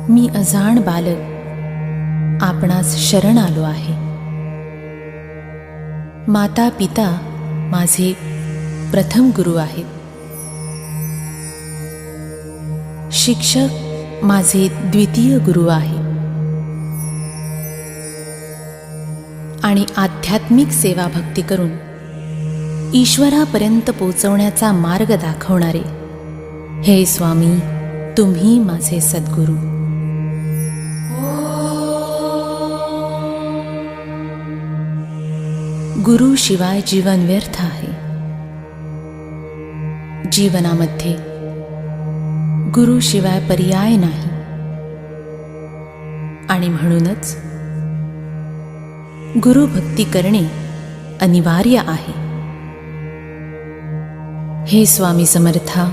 मी अजाण बालक आपणास शरण आलो आहे. माता पिता माझे प्रथम गुरु आहेत. शिक्षक माझे द्वितीय गुरु आहे आणि आध्यात्मिक सेवा भक्ती करून ईश्वरापर्यंत पोचवण्याचा मार्ग दाखवणारे हे स्वामी, तुम्ही माझे सद्गुरू. गुरु शिवाय जीवन व्यर्थ आहे. जीवनामध्ये गुरु शिवाय पर्याय नाही आणि म्हणूनच गुरु भक्ती करणे अनिवार्य आहे. हे स्वामी समर्था.